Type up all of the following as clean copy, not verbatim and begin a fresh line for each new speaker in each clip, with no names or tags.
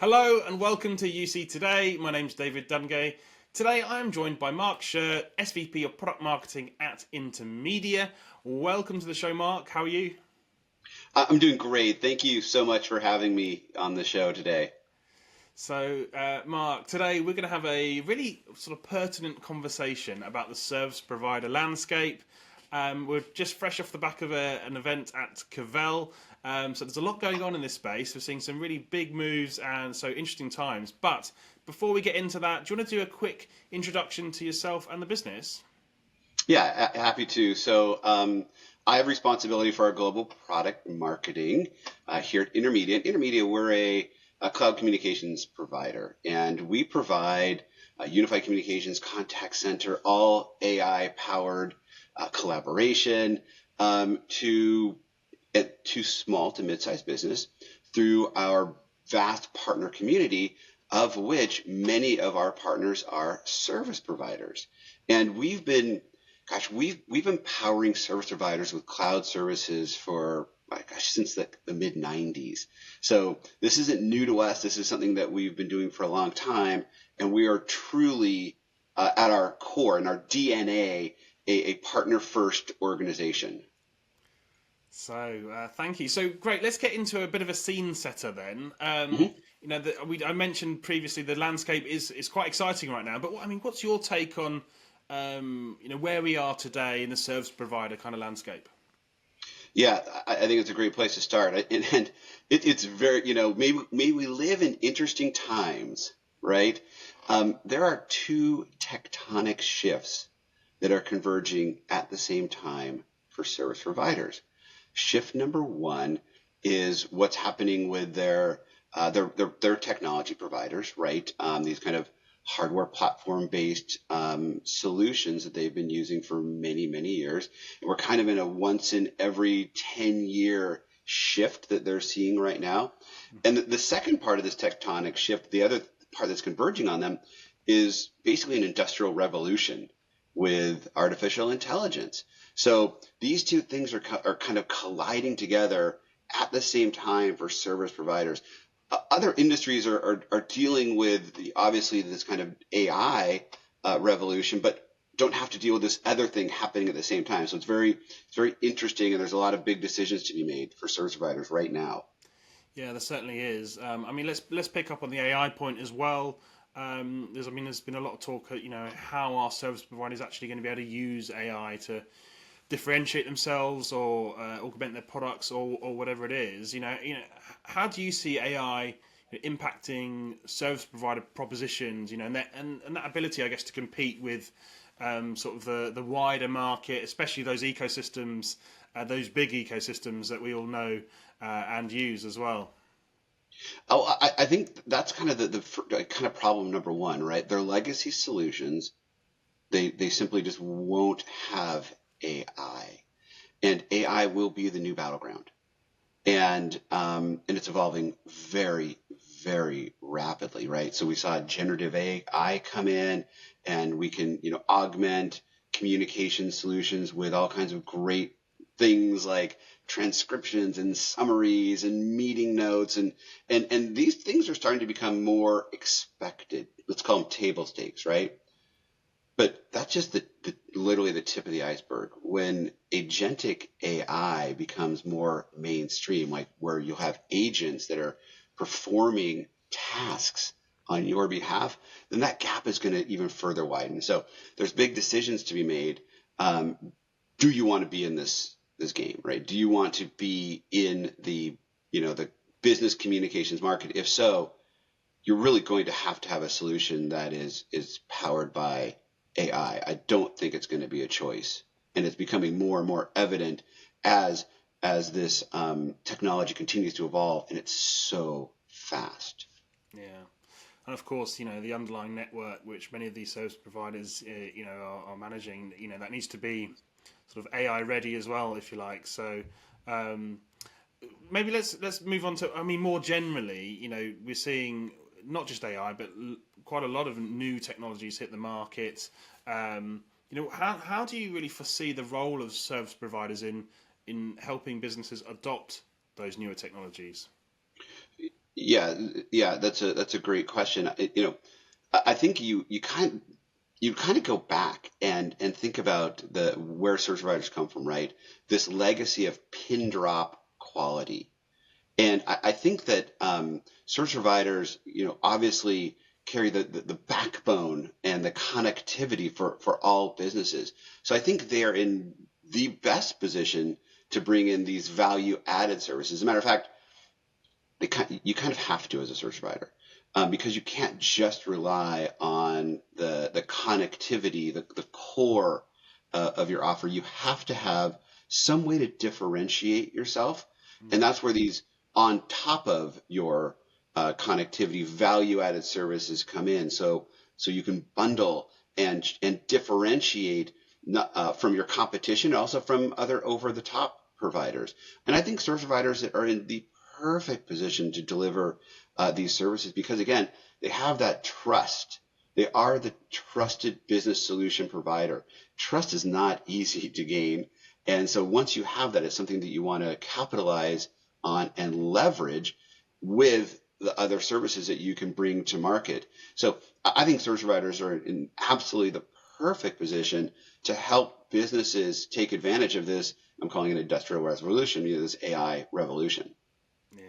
Hello and welcome to UC Today. My name's David Dungay. Today I am joined by Mark Sher, SVP of Product Marketing at Intermedia. Welcome to the show, Mark. How are you?
I'm doing great. Thank you so much for having me on the show today.
So, Mark, today we're going to have a really sort of pertinent conversation about the service provider landscape. We're just fresh off the back of an event at Cavell. So there's a lot going on in this space. We're seeing some really big moves and so interesting times. But before we get into that, do you want to do a quick introduction to yourself and the business?
Yeah, happy to. I have responsibility for our global product marketing here at Intermedia. At Intermedia, we're a cloud communications provider, and we provide unified communications, contact center, all AI-powered collaboration to small to mid-sized business through our vast partner community, of which many of our partners are service providers. And we've been empowering service providers with cloud services for since the mid 90s. So this isn't new to us. This is something that we've been doing for a long time, and we are truly at our core and our DNA a partner first organization.
So, thank you. So, great. Let's get into a bit of a scene setter then.
Mhm.
I mentioned previously the landscape is quite exciting right now. But what's your take on where we are today in the service provider kind of landscape?
Yeah, I think it's a great place to start. It's very, may we live in interesting times, right? There are two tectonic shifts that are converging at the same time for service providers. Shift number one is what's happening with their technology providers, right? These kind of hardware platform based solutions that they've been using for many, many years. And we're kind of in a once in every 10-year shift that they're seeing right now. And the second part of this tectonic shift, the other part that's converging on them, is basically an industrial revolution with artificial intelligence. So these two things are kind of colliding together at the same time for service providers. Other industries are dealing with obviously this kind of AI revolution, but don't have to deal with this other thing happening at the same time. So it's very interesting, and there's a lot of big decisions to be made for service providers right now.
Yeah, there certainly is. Let's pick up on the AI point as well. There's been a lot of talk, how our service providers actually going to be able to use AI to differentiate themselves or augment their products or whatever it is. How do you see AI impacting service provider propositions? And that ability, I guess, to compete with sort of the wider market, especially those ecosystems, those big ecosystems that we all know and use as well.
Oh, I think that's kind of the kind of problem number one, right? Their legacy solutions, they simply just won't have AI, and AI will be the new battleground, and it's evolving very rapidly, right? So we saw generative AI come in, and we can augment communication solutions with all kinds of great things like transcriptions and summaries and meeting notes, and these things are starting to become more expected. Let's call them table stakes, right? But that's just literally the tip of the iceberg. When agentic AI becomes more mainstream, like where you'll have agents that are performing tasks on your behalf, then that gap is going to even further widen. So there's big decisions to be made. Do you want to be in this game, right? Do you want to be in the business communications market? If so, you're really going to have a solution that is powered by AI. I don't think it's going to be a choice, and it's becoming more and more evident as this technology continues to evolve, and it's so fast.
Yeah. And of course, the underlying network which many of these service providers, are managing, that needs to be sort of AI ready as well, if you like. So maybe let's move on to. More generally, we're seeing not just AI, but quite a lot of new technologies hit the market. How do you really foresee the role of service providers in helping businesses adopt those newer technologies?
Yeah, yeah, that's a great question. I think you kind of go back and think about the where service providers come from, right? This legacy of pin drop quality. And I think that service providers, obviously carry the backbone and the connectivity for all businesses. So I think they are in the best position to bring in these value added services. As a matter of fact, you kind of have to as a service provider, because you can't just rely on the connectivity, the core of your offer. You have to have some way to differentiate yourself, and
Mm.
that's where these on top of your connectivity value added services come in. So you can bundle and differentiate from your competition, also from other over the top providers. And I think service providers are in the perfect position to deliver these services because, again, they have that trust. They are the trusted business solution provider. Trust is not easy to gain. And so once you have that, it's something that you want to capitalize on and leverage with the other services that you can bring to market. So I think service providers are in absolutely the perfect position to help businesses take advantage of this. I'm calling it industrial revolution, this AI revolution.
Yeah,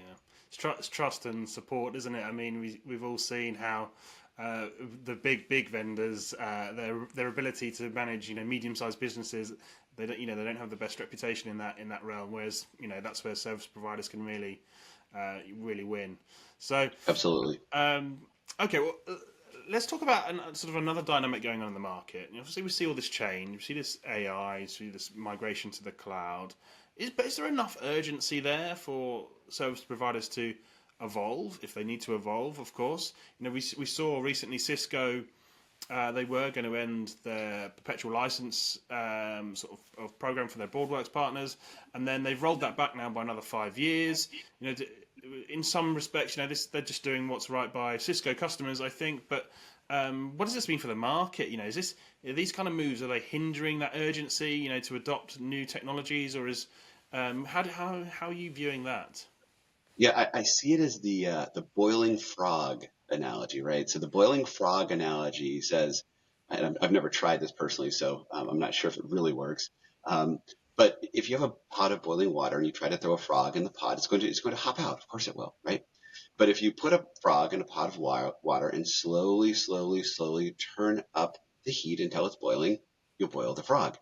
it's trust and support, isn't it? I mean, we've all seen how uh, the big vendors, their ability to manage, medium-sized businesses, they don't have the best reputation in that realm. Whereas, that's where service providers can really win. So,
Absolutely.
um, okay, well, let's talk about sort of another dynamic going on in the market. Obviously, we see all this change. We see this AI, see this migration to the cloud. But is there enough urgency there for service providers to evolve, if they need to evolve? Of course, we saw recently Cisco. They were going to end their perpetual license sort of program for their Broadworks partners, and then they've rolled that back now by another 5 years. In some respects, they're just doing what's right by Cisco customers, I think. But what does this mean for the market? Are these kind of moves, are they hindering that urgency, to adopt new technologies, or is how are you viewing that?
Yeah, I see it as the boiling frog analogy, right? So the boiling frog analogy says, and I've never tried this personally, so I'm not sure if it really works. Um, but if you have a pot of boiling water and you try to throw a frog in the pot, it's going to hop out. Of course it will, right? But if you put a frog in a pot of water and slowly, slowly, slowly turn up the heat until it's boiling, you'll boil the frog.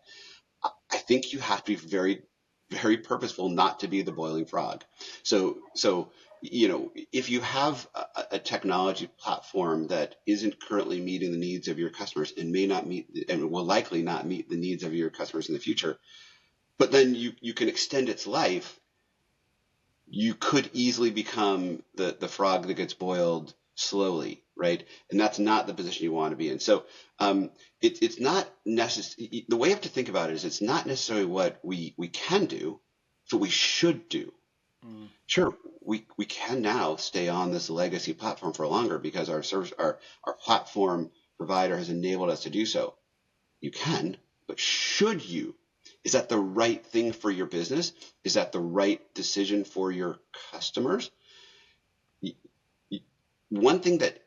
I think you have to be very, very purposeful not to be the boiling frog. So if you have a technology platform that isn't currently meeting the needs of your customers and may not meet and will likely not meet the needs of your customers in the future, but then you can extend its life, you could easily become the frog that gets boiled slowly, right? And that's not the position you want to be in. So it's not necessary. The way you have to think about it is it's not necessarily what we can do, it's what we should do.
Mm.
Sure, we can now stay on this legacy platform for longer because our platform provider has enabled us to do so. You can, but should you? Is that the right thing for your business? Is that the right decision for your customers? One thing that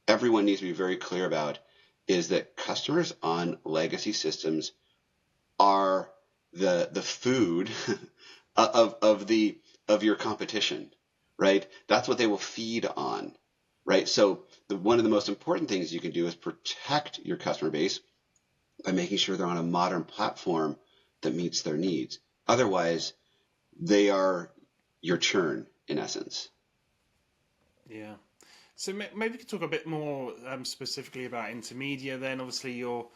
everyone needs to be very clear about is that customers on legacy systems are the food of your competition, right? That's what they will feed on, right? So one of the most important things you can do is protect your customer base by making sure they're on a modern platform that meets their needs. Otherwise, they are your churn in essence.
Yeah. So maybe we could talk a bit more specifically about Intermedia. Then, obviously, your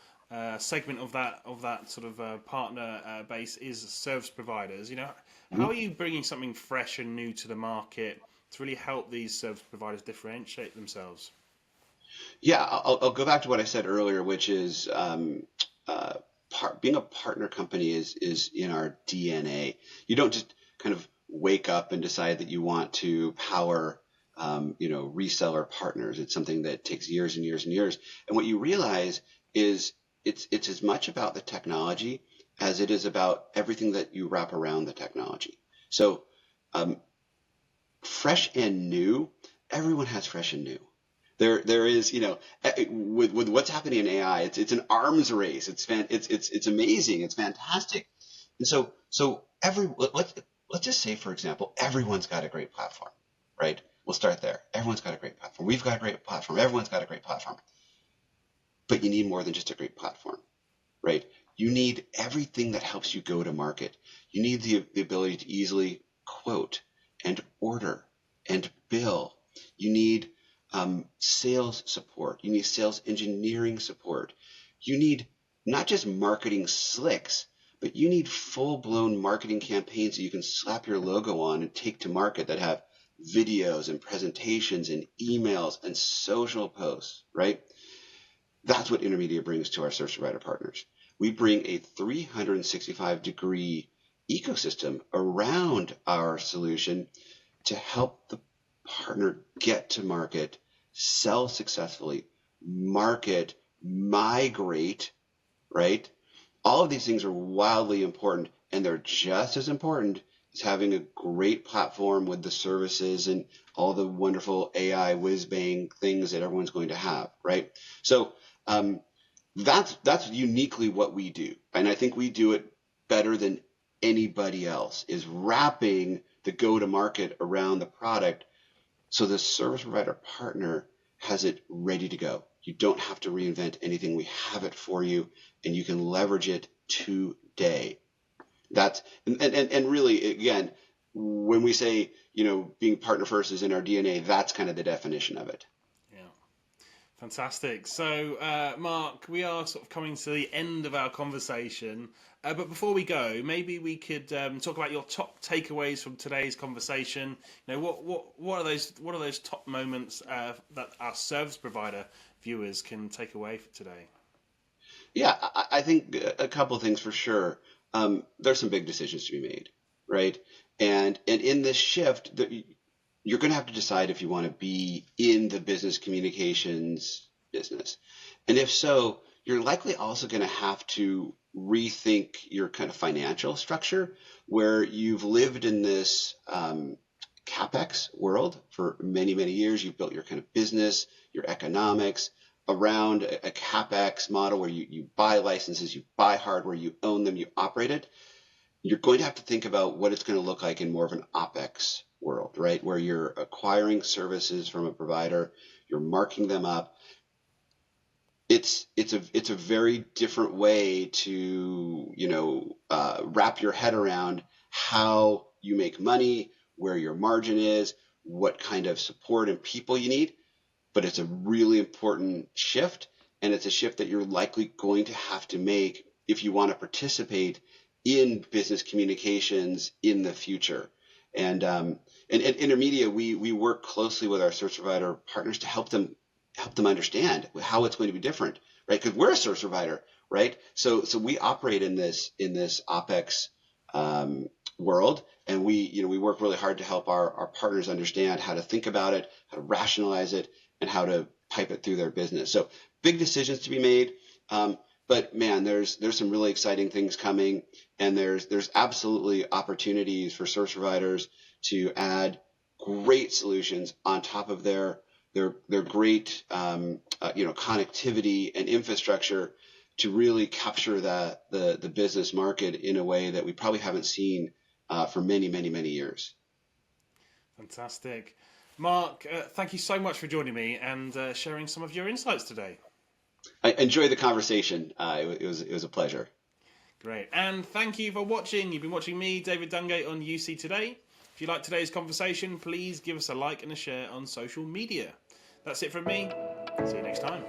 segment of that sort of partner base is service providers. How
Mhm.
are you bringing something fresh and new to the market to really help these service providers differentiate themselves?
Yeah, I'll go back to what I said earlier, which is being a partner company is in our DNA. You don't just kind of wake up and decide that you want to power reseller partners. It's something that takes years and years and years. And what you realize is it's as much about the technology as it is about everything that you wrap around the technology. So um, fresh and new, everyone has fresh and new. There is, with what's happening in AI, it's an arms race. It's amazing. It's fantastic. And so let's just say, for example, everyone's got a great platform, right? We'll start there. Everyone's got a great platform. We've got a great platform. Everyone's got a great platform. But you need more than just a great platform, right? You need everything that helps you go to market. You need the ability to easily quote and order and bill. You need sales support. You need sales engineering support. You need not just marketing slicks, but you need full-blown marketing campaigns that you can slap your logo on and take to market that have videos and presentations and emails and social posts, right? That's what Intermedia brings to our service provider partners. We bring a 365-degree ecosystem around our solution to help the partner get to market, sell successfully, market, migrate, right? All of these things are wildly important, and they're just as important as having a great platform with the services and all the wonderful AI whiz-bang things that everyone's going to have, right? So that's uniquely what we do, and I think we do it better than anybody else, is wrapping the go-to-market around the product so the service provider partner has it ready to go. You don't have to reinvent anything. We have it for you, and you can leverage it today. That's and really, again, when we say, being partner first is in our DNA, that's kind of the definition of it.
Yeah, fantastic. So, Mark, we are sort of coming to the end of our conversation. But before we go, maybe we could talk about your top takeaways from today's conversation. What are those top moments that our service provider viewers can take away for today?
Yeah, I think a couple of things for sure. There's some big decisions to be made, right? And in this shift, you're going to have to decide if you want to be in the business communications business, and if so, you're likely also going to have to rethink your kind of financial structure, where you've lived in this CapEx world for many, many years. You've built your kind of business, your economics around a CapEx model where you buy licenses, you buy hardware, you own them, you operate it. You're going to have to think about what it's going to look like in more of an OpEx world, right? Where you're acquiring services from a provider, you're marking them up. It's a very different way to wrap your head around how you make money, where your margin is, what kind of support and people you need. But it's a really important shift, and it's a shift that you're likely going to have to make if you want to participate in business communications in the future. And at Intermedia, we work closely with our service provider partners to help them understand how it's going to be different, right? Because we're a service provider, right? So we operate in this OpEx world, and we work really hard to help our partners understand how to think about it, how to rationalize it, and how to pipe it through their business. So big decisions to be made. But man, there's some really exciting things coming, and there's absolutely opportunities for service providers to add great solutions on top of their great connectivity and infrastructure to really capture the business market in a way that we probably haven't seen for many, many, many years.
Fantastic. Mark, thank you so much for joining me and sharing some of your insights today.
I enjoyed the conversation. It was a pleasure.
Great. And thank you for watching. You've been watching me, David Dungay, on UC Today. If you like today's conversation, please give us a like and a share on social media. That's it from me. See you next time.